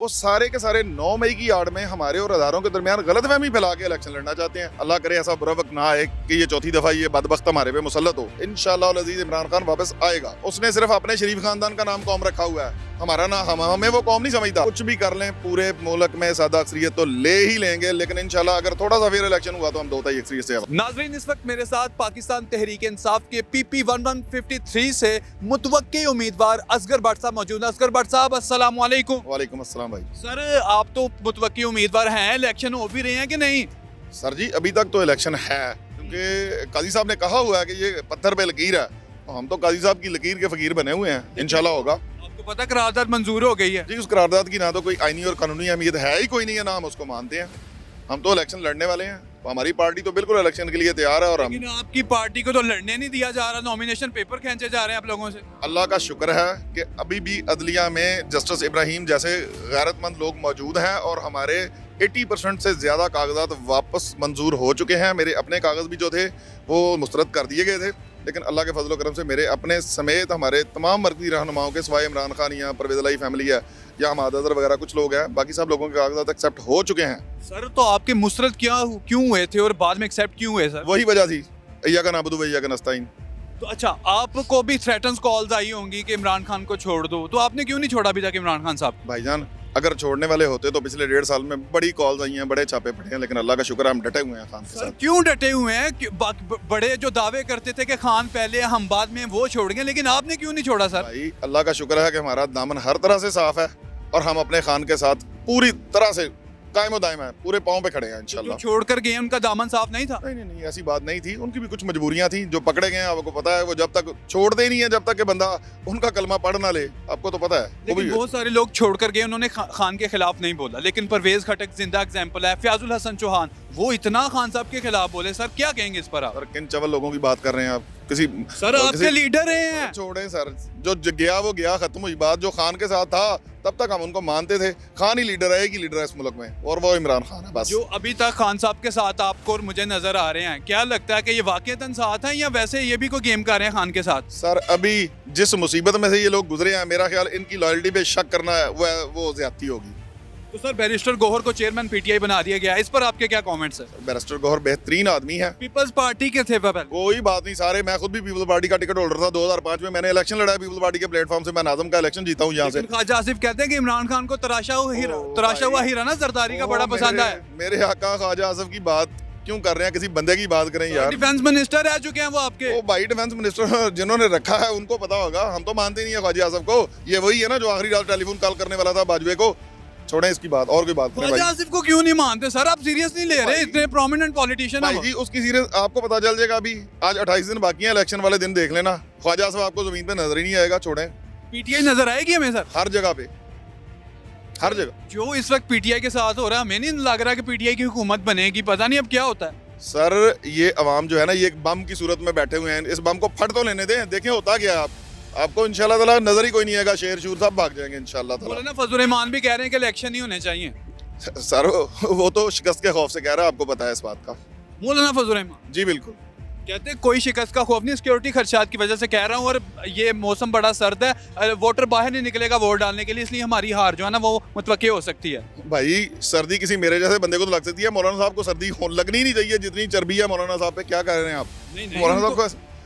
वो सारे के सारे 9 मई की आड़ में हमारे और हजारों के दरमियान गलतफहमी फैला के इलेक्शन लड़ना चाहते हैं। अल्लाह करे ऐसा बुरा वक्त ना आए कि ये चौथी दफा ये बदबख्त हमारे पे मुसल्लत हो। इंशाअल्लाह अज़ीज़ इमरान खान वापस आएगा। उसने सिर्फ अपने शरीफ खानदान का नाम कौम रखा हुआ है, हमारा ना हमें वो कौम नहीं समझता। कुछ भी कर लें, पूरे मुल्क में सादा अक्सरियत तो ले ही लेंगे, लेकिन इंशाल्लाह अगर थोड़ा सा फिर इलेक्शन हुआ तो हम दो ताई अक्सरियत से। नाज़रीन, इस वक्त मेरे साथ पाकिस्तान तहरीक इंसाफ के PP 1153 से मुतवक्की उम्मीदवार असगर भट्ट साहब मौजूद हैं। असगर भट्ट साहब, अस्सलाम वालेकुम। वालेकुम अस्सलाम भाई। सर, आप तो मुतवक्की उम्मीदवार हैं, इलेक्शन हो भी रहे हैं कि नहीं? सर जी, अभी तक तो इलेक्शन है, क्योंकि काजी साहब ने कहा हुआ है कि ये पत्थर पे लकीर है, तो हम तो काजी साहब की लकीर के फकीर बने हुए हैं। इंशाल्लाह होगा। आपको पता करारदाद मंजूर हो गई है? जी, उस करारदाद की ना तो कोई आईनी और कानूनी अहमियत है ही कोई नहीं है, ना हम उसको मानते हैं। हम तो इलेक्शन लड़ने वाले हैं, तो हमारी पार्टी तो बिल्कुल इलेक्शन के लिए तैयार है। और हम, लेकिन आपकी पार्टी को तो लड़ने नहीं दिया जा रहा, नॉमिनेशन पेपर खींचे जा रहे हैं आप लोगों से। अल्लाह का शुक्र है कि अभी भी अदलिया में जस्टिस इब्राहिम जैसे गैरतमंद लोग मौजूद हैं और हमारे 80% से ज़्यादा कागजात वापस मंजूर हो चुके हैं। मेरे अपने कागज़ भी जो थे वो मुस्तरद कर दिए गए थे, लेकिन अल्लाह के फजल करम से मेरे अपने समेत हमारे तमाम मरकज़ी रहनुमाओं के, सिवाय इमरान खान या परवेज़ इलाही फैमिली है या हम अदर वगैरह कुछ लोग हैं, बाकी सब लोगों के कागजात एक्सेप्ट हो चुके हैं। सर, तो आपके मुस्तरद क्यों हुए थे और बाद में एक्सेप्ट क्यों हुए सर? वही वजह थी, अय्या का नाबुदु व अय्या का नस्ताइन। तो अच्छा, आपको भी थ्रेटन्स कॉल्स आई होंगी कि इमरान खान को छोड़ दो, तो आपने क्यों नहीं छोड़ा अभी तक इमरान खान साहब? भाईजान, अगर छोड़ने वाले होते तो पिछले 1.5 साल में बड़ी कॉल्स आई हैं, बड़े छापे पड़े हैं, लेकिन अल्लाह का शुक्र है हम डटे हुए हैं खान के सर, साथ। क्यों डटे हुए हैं? बड़े जो दावे करते थे कि खान पहले हम बाद में, वो छोड़ गए, लेकिन आपने क्यों नहीं छोड़ा सर? भाई, अल्लाह का शुक्र है कि हमारा दामन हर तरह से साफ है और हम अपने खान के साथ पूरी तरह से कायम दायम है, पूरे पाँव पे खड़े हैं इंशाल्लाह। जो छोड़ कर गए उनका दामन साफ नहीं था? नहीं, ऐसी बात नहीं थी। उनकी भी कुछ मजबूरियां थी, जो पकड़े गए हैं आपको पता है। वो जब तक छोड़ते ही नहीं है, जब तक कि बंदा उनका कलमा पढ़ ना ले, आपको तो पता है। वो लेकिन भी बहुत सारे लोग छोड़ कर गए, उन्होंने खान के खिलाफ नहीं बोला, लेकिन परवेज खटक जिंदा एग्जाम्पल है। फयाजुल हसन चौहान, वो इतना खान साहब के खिलाफ बोले। सर, क्या कहेंगे इस पर आप? सर, किन चवल लोगों की बात कर रहे हैं आप? किसी सर, आपके लीडर रहे हैं। छोड़े सर, जो गया वो गया, खत्म हुई बात। जो खान के साथ था तब तक हम उनको मानते थे। खान ही लीडर है, एक ही लीडर है इस मुल्क में, और वो इमरान खान है बस। जो अभी तक खान साहब के साथ आपको और मुझे नजर आ रहे हैं, क्या लगता है कि ये वाकईतन साथ हैं या वैसे ये भी कोई गेम कर रहे हैं खान के साथ? सर, अभी जिस मुसीबत में से ये लोग गुजरे हैं, मेरा ख्याल इनकी लॉयल्टी पे शक करना है वो ज्यादती होगी। तो सर, बैरिस्टर गौहर को चेयरमैन PTI बना दिया गया, इस पर आपके क्या कमेंट्स हैं? बैरिस्टर गौहर बेहतरीन आदमी है। पीपल्स पार्टी के थे पहले? कोई बात नहीं, सारे, मैं खुद भी पीपल्स पार्टी का टिकट होल्डर था। 2005 में मैंने इलेक्शन लड़ा है पीपल्स पार्टी के प्लेटफॉर्म से। मैं नाज़म का इलेक्शन जीता हूँ यहाँ से। ख्वाजा आसिफ कहते हैं कि इमरान खान को तराशा हुआ हीरा ना जरदारी का बड़ा पसंद है। मेरे आका ख्वाजा आसिफ की बात क्यों कर रहे हैं? किसी बंदे की बात करें यार। डिफेंस मिनिस्टर रह चुके हैं वो आपके। वो भाई डिफेंस मिनिस्टर जिन्होंने रखा है उनको पता होगा, हम तो मानते नहीं है ख्वाजा आसिफ को। ये वही है ना जो आखिरी रात टेलीफोन कॉल करने वाला था बाजवे को। छोड़ें इसकी बात, और कोई बात करें। ख्वाजा आसिफ को क्यों नहीं मानते सर? आप सीरियस नहीं ले रहे? इतने प्रोमिनेंट पॉलिटिशियन है भाई जी, उसकी सीरियस आपको पता चल जाएगा। अभी आज 28 दिन बाकी है, इलेक्शन वाले दिन देख लेना। ख्वाजा आसिफ आपको जमीन पे नजर ही नहीं आएगा। छोड़ें। PTI नजर आएगी हमें सर? हर जगह पे, हर जगह। जो इस वक्त PTI के साथ हो रहा है, हमें नहीं लग रहा कि PTI की हुकूमत बनेगी। पता नहीं अब क्या होता है। सर, ये अवाम जो है ना, ये एक बम की सूरत में बैठे हुए हैं। इस बम को फट तो लेने दें, देखें होता क्या है। आपको इंशाल्लाह ताला नजर ही कोई नहीं आएगा। शेर शूर सब भाग जाएंगे इंशाल्लाह ताला। बोले ना, फजल रहमान भी कह रहे हैं कि इलेक्शन ही होने चाहिए। सर, वो तो शिकस्त के खौफ से कह रहा है, आपको पता है इस बात का। मौलाना फजल रहमान जी बिल्कुल। कहते हैं कोई शिकस्त का खौफ नहीं, सिक्योरिटी खर्चात की वजह से कह रहा हूँ, और ये मौसम बड़ा सर्द है, वोटर बाहर नहीं निकलेगा वोट डालने के लिए, इसलिए हमारी हार जो है ना वो मुतवक्की हो सकती है। भाई, सर्दी किसी मेरे जैसे बंदे को तो लग सकती है। मौलाना साहब को सर्दी लगनी नहीं चाहिए जितनी चर्बी है मौलाना साहब पे। क्या कह रहे हैं आप? नहीं, मौलाना साहब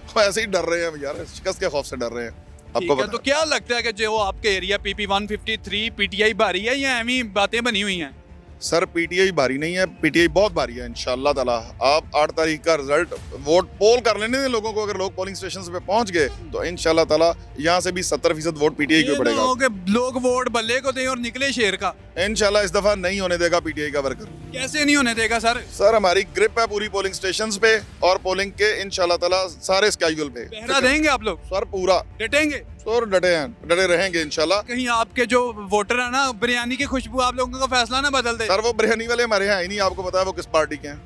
को ऐसे ही डर रहे हैं यार, शिकस्त के खौफ से डर रहे हैं। आपको तो क्या लगता है कि जो आपके एरिया PP 153 PTI भारी है या एवं बातें बनी हुई हैं? सर, PTI भारी नहीं है, PTI बहुत भारी है इंशाल्लाह ताला। आप 8 तारीख का रिजल्ट वोट पोल कर लेने दें लोगों को। अगर लोग पोलिंग स्टेशन पे पहुंच गए तो इंशाल्लाह ताला यहाँ से भी 70% वोट PTI को पड़ेगा। लोग वोट बल्ले को दें और निकले शेर का। इंशाल्लाह इस दफा नहीं होने देगा PTI का वर्कर। कैसे नहीं होने देगा सर? सर, हमारी ग्रिप है पूरी पोलिंग स्टेशंस पे और पोलिंग के इंशाल्लाह ताला सारे स्केड्यूल पे। पहरा देंगे आप लोग? सर, पूरा डटेंगे? सर, डटे हैं, डटे रहेंगे इंशाल्लाह। कहीं आपके जो वोटर है ना, बिरयानी की खुशबू आप लोगों का फैसला ना बदल दे। सर, वो बिरयानी वाले हमारे यहाँ ही नहीं, आपको पता है वो किस पार्टी के हैं।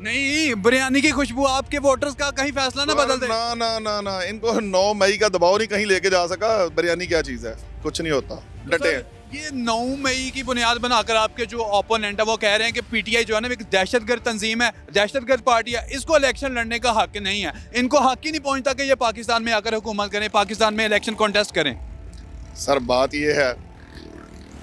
नहीं, बिरयानी की खुशबू आपके वोटर्स का कहीं फैसला ना बदल दे। ना, इनको 9 मई का दबाव नहीं कहीं लेके जा सका। बिरयानी क्या चीज है? कुछ नहीं होता, डटे हैं। ये 9 मई की बुनियाद बनाकर आपके जो ओपोनेंट है वो कह रहे हैं कि PTI जो है ना एक दहशतगर्द तंजीम है, दहशतगर्द पार्टी है, इसको इलेक्शन लड़ने का हक नहीं है। इनको हक ही नहीं पहुंचता कि ये पाकिस्तान में आकर हुकूमत करें, पाकिस्तान में इलेक्शन कॉन्टेस्ट करें। सर, बात ये है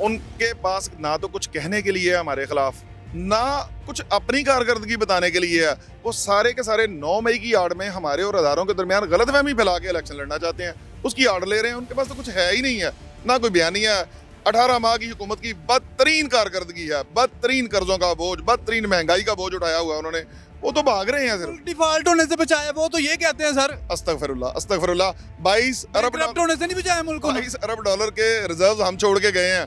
उनके पास ना तो कुछ कहने के लिए है हमारे खिलाफ, ना कुछ अपनी कारकर्दगी बताने के लिए है। वो सारे के सारे 9 मई की आड़ में हमारे और हजारों के दरमियान गलतफहमी फैला के इलेक्शन लड़ना चाहते हैं, उसकी आड़ ले रहे हैं। उनके पास तो कुछ है ही नहीं है, ना कोई बयानिया है। 18 माह की हुकूमत की बदतरीन कारकर्दगी है, बदतरीन कर्जों का बोझ, बदतरीन महंगाई का बोझ उठाया हुआ है उन्होंने। वो तो भाग रहे हैं सिर्फ। डिफॉल्ट होने से बचाया, वो तो ये कहते हैं सर। अस्तगफिरुल्लाह, अस्तगफिरुल्लाह। 22 अरब करप्ट होने से नहीं बचाया मुल्क को। 22 अरब डॉलर के रिजर्व हम छोड़ के गए हैं,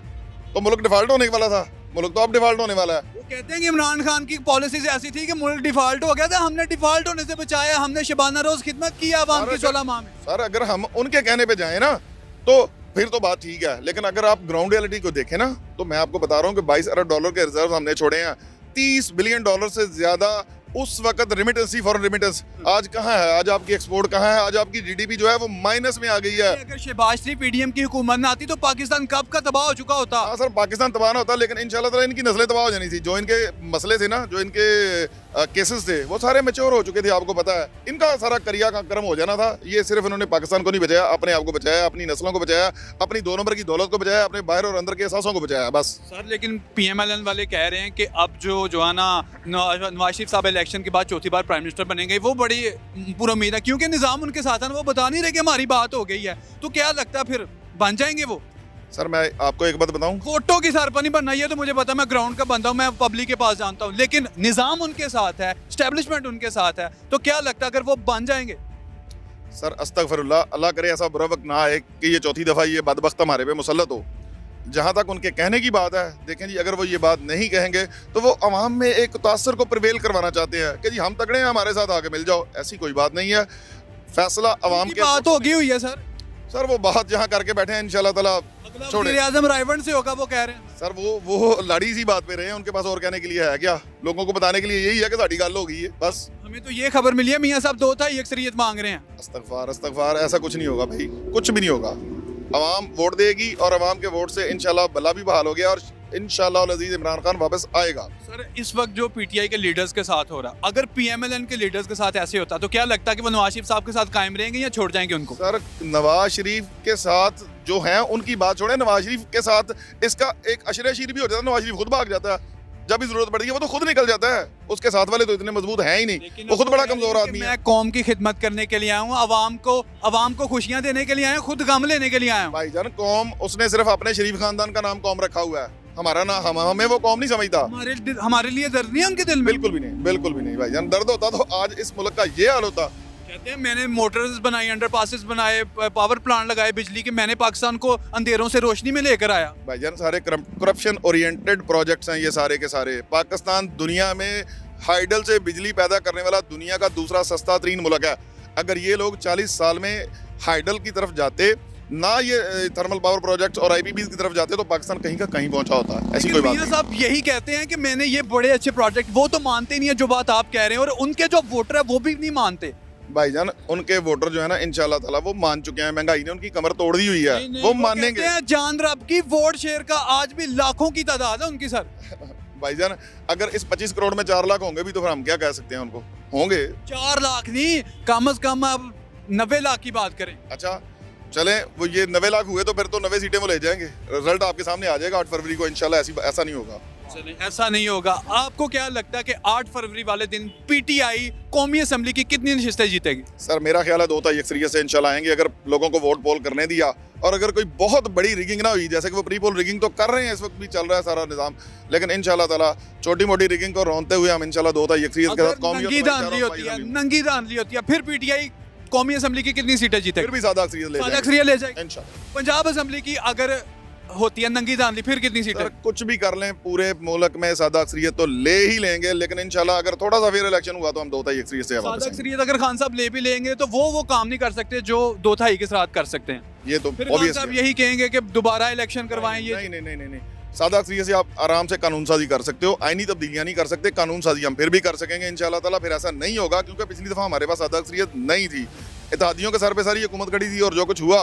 तो मुल्क डिफॉल्ट होने वाला था। मुल्क तो अब डिफॉल्ट होने वाला है। वो कहते हैं कि इमरान खान की पॉलिसीज ऐसी थी कि मुल्क डिफॉल्ट हो गया था, हमने डिफॉल्ट होने से बचाया, हमने शबाना रोज खिदमत की आवाम की 16 माह में। सर अगर हम उनके कहने पे जाएं ना तो फिर तो बात ठीक है, लेकिन अगर आप ग्राउंड रियलिटी को देखें ना, तो मैं आपको बता रहा हूँ कि 22 अरब डॉलर के रिजर्व हमने छोड़े हैं। 30 बिलियन डॉलर से ज्यादा उस वक्त रेमिटेंस ही, फॉरेन रेमिटेंस। आज कहाँ है? आज आपकी एक्सपोर्ट कहाँ है? आज आपकी जीडीपी जो है वो माइनस में आ गई है। अगर शहबाज शरीफ पीडीएम की हुकूमत ना आती तो पाकिस्तान कब का तबाह हो चुका होता। हाँ सर, पाकिस्तान तबाह ना होता, लेकिन इंशाल्लाह ताला इनकी नस्लें तबाह हो जानी थी। जो इनके मसले थे ना, जो इनके केसेस थे, वो सारे मैच्योर हो चुके थे, आपको पता है। इनका सारा करिया का कर्म हो जाना था। ये सिर्फ इन्होंने पाकिस्तान को नहीं बचाया, अपने आप को बचाया, अपनी नस्लों को बचाया, अपनी 2 नंबर की दौलत को बचाया, अपने बाहर और अंदर के एहसासों को बचाया, बस। सर लेकिन पीएमएलएन वाले कह रहे हैं कि अब जो है ना नवाज शरीफ साहब इलेक्शन के बाद चौथी बार प्राइम मिनिस्टर बनेंगे, वो बड़ी पूरी उम्मीद है, क्योंकि निजाम उनके साथ है, वो बता नहीं रहे कि हमारी बात हो गई है। तो क्या लगता है फिर बन जाएंगे वो? सर मैं आपको एक बात बताऊं, वोटों की सर पर नहीं बनना, ये तो मुझे पता, मैं ग्राउंड का बंदा हूं, मैं पब्लिक के पास जानता हूं, लेकिन निजाम उनके साथ है, स्टैब्लिशमेंट उनके साथ है, तो क्या लगता है अगर वो बन जाएंगे? सर अस्तगफिरुल्लाह, अल्लाह करे ऐसा बुरा वक्त ना आए कि ये चौथी दफा ये बदबख्त हमारे पे मुसल्लत हो। जहाँ तक उनके कहने की बात है, देखें जी, अगर वो ये बात नहीं कहेंगे तो वो अवाम में एक तासर को प्रिवेल करवाना चाहते हैं कि जी हम तगड़े हैं, हमारे साथ आके मिल जाओ। ऐसी कोई बात नहीं है, फैसला अवाम के बात होगी हुई है सर। सर वो बात जहाँ करके बैठे हैं इंशाल्लाह ताला छोड़े। वज़ीर-ए-आज़म रायबंद से होगा, वो कह रहे हैं। सर वो लाड़ी सी बात पे रहे हैं, उनके पास और कहने के लिए है क्या? लोगों को बताने के लिए यही है कि साड़ी गल हो गई है, बस। हमें तो ये खबर मिली है मियां साहब 2/3 अक्सरियत मांग रहे हैं। अस्तगफार, अस्तगफार, ऐसा कुछ नहीं होगा भाई, कुछ भी नहीं होगा। अवाम वोट देगी और अवाम के वोट से इंशाल्लाह भला भी बहाल हो गया और इंशाल्लाह अज़ीज़ इमरान खान वापस आएगा। सर इस वक्त जो पीटीआई के लीडर्स के साथ हो रहा, अगर पीएमएलएन के लीडर्स के साथ ऐसे होता तो क्या लगता है कि वो नवाज शरीफ साहब के साथ कायम रहेंगे या छोड़ जाएंगे उनको? सर नवाज शरीफ के साथ जो हैं उनकी बात छोड़े, नवाज शरीफ के साथ इसका एक अशरे शीर भी हो जाता है। नवाज शरीफ खुद भाग जाता है, जब भी जरूरत पड़ती है वो तो खुद निकल जाता है। उसके साथ वाले तो इतने मजबूत हैं ही नहीं, वो खुद बड़ा कमजोर आदमी है। मैं कौम की खिदमत करने के लिए आया हूँ, अवाम को खुशियां देने के लिए आया हूँ, खुद गम लेने के लिए आया हूँ। भाईजान कौम, उसने सिर्फ अपने शरीफ खानदान का नाम कौम रखा हुआ है, हमारा ना, हमें वो कौम नहीं समझता। हमारे लिए दर्द नहीं है उनके दिल में? बिल्कुल भी नहीं, बिल्कुल भी नहीं भाईजान। दर्द होता तो आज इस मुल्क का ये हाल होता। कहते हैं मैंने मोटर्स बनाई, अंडरपासेस बनाए, पावर प्लांट लगाए बिजली के, मैंने पाकिस्तान को अंधेरों से रोशनी में लेकर आया। भाईजान सारे करप्शन ओरिएंटेड प्रोजेक्ट्स हैं ये सारे के सारे। पाकिस्तान दुनिया में हाइडल से बिजली पैदा करने वाला दुनिया का दूसरा सस्ता तरीन मुल्क है। अगर ये लोग 40 साल में हाइडल की तरफ जाते, ना ये थर्मल पावर प्रोजेक्ट्स और आईपीपी की तरफ जाते, तो पाकिस्तान कहीं का कहीं पहुंचा होता है। ऐसी कोई बात नहीं। साहब यही कहते हैं कि मैंने ये बड़े अच्छे प्रोजेक्ट, वो तो मानते नहीं है जो बात आप कह रहे हैं, और उनके जो वोटर है वो भी नहीं मानते। भाईजान उनके वोटर जो है ना इंशाल्लाह ताला वो मान चुके हैं। महंगाई ने उनकी कमर तोड़ दी हुई है, वो मानेंगे। जान रब की वोट शेयर का आज भी लाखों की तादाद है उनकी। सर भाईजान अगर इस 25 करोड़ में 4 लाख होंगे भी तो फिर हम क्या कह सकते हैं उनको? होंगे 4 लाख नहीं, कम से कम अब 90 लाख की बात करें। अच्छा चलें, वो ये 90 लाख हुए तो फिर तो 90 सीटें वो ले जाएंगे। रिजल्ट आपके सामने आ जाएगा 8 फरवरी को इंशाल्लाह। ऐसा नहीं होगा। चलें, ऐसा नहीं होगा। आपको क्या लगता है कि 8 फरवरी वाले दिन पीटीआई कौमी असेंबली की कितनी नशिस्तें जीतेगी? सर मेरा ख्याल है 2 अक्सरियत से इंशाल्लाह आएंगे, अगर लोगों को वोट पोल करने दिया और अगर कोई बहुत बड़ी रिगिंग ना हुई, जैसे कि वो प्री पोल रिगिंग तो कर रहे हैं, इस वक्त भी चल रहा है सारा निजाम, लेकिन इंशाल्लाह ताला छोटी मोटी रिगिंग को रोनते हुए हम इंशाल्लाह 2 अक्सरियत के साथ नंगी धांधली होती है, फिर पीटीआई कौमी असेंबली की कितनी सीटें जीतेगी? फिर भी सादा अक्सरियत ले जाएगी इंशाल्लाह। पंजाब असेंबली की अगर होती है नंगी धांधली, फिर कितनी सीटें? कुछ भी कर लें, पूरे मुल्क में सादा अक्सरियत तो ले ही लेंगे, लेकिन इंशाल्लाह अगर थोड़ा सा फिर इलेक्शन हुआ तो हम 2 अक्सरियत से सादा अक्सरियत अगर खान साहब ले भी लेंगे तो वो काम नहीं कर सकते जो 2/3 के साथ कर सकते हैं। ये तो फिर खान साहब यही कहेंगे कि दोबारा इलेक्शन करवाएं। ये नहीं, सादा अक्सरियत से आप आराम से कानून साजी कर सकते हो, आईनी तब्दीलियां नहीं कर सकते, कानून साजी हम फिर भी कर सकेंगे इंशाल्लाह ताला। फिर ऐसा नहीं होगा क्योंकि पिछली दफा हमारे पास सादा अक्सरियत नहीं थी, इत्तेहादियों के सर पे सारी हुकूमत खड़ी थी, और जो कुछ हुआ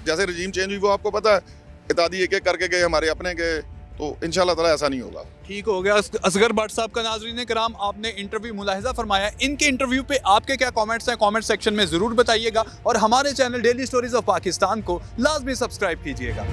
जैसे रजीम चेंज हुई वो आपको पता है, इत्तेहादी एक एक करके गए, हमारे अपने गए, तो इंशाल्लाह ताला ऐसा नहीं होगा। ठीक हो गया। असगर भट्ट साहब का नाज़रीन कराम, आपने इंटरव्यू मुलाहिजा फरमाया। इनके इंटरव्यू पे आपके क्या कमेंट्स हैं, कमेंट सेक्शन में ज़रूर बताइएगा, और हमारे channel daily stories of Pakistan को लाजमी सब्सक्राइब कीजिएगा।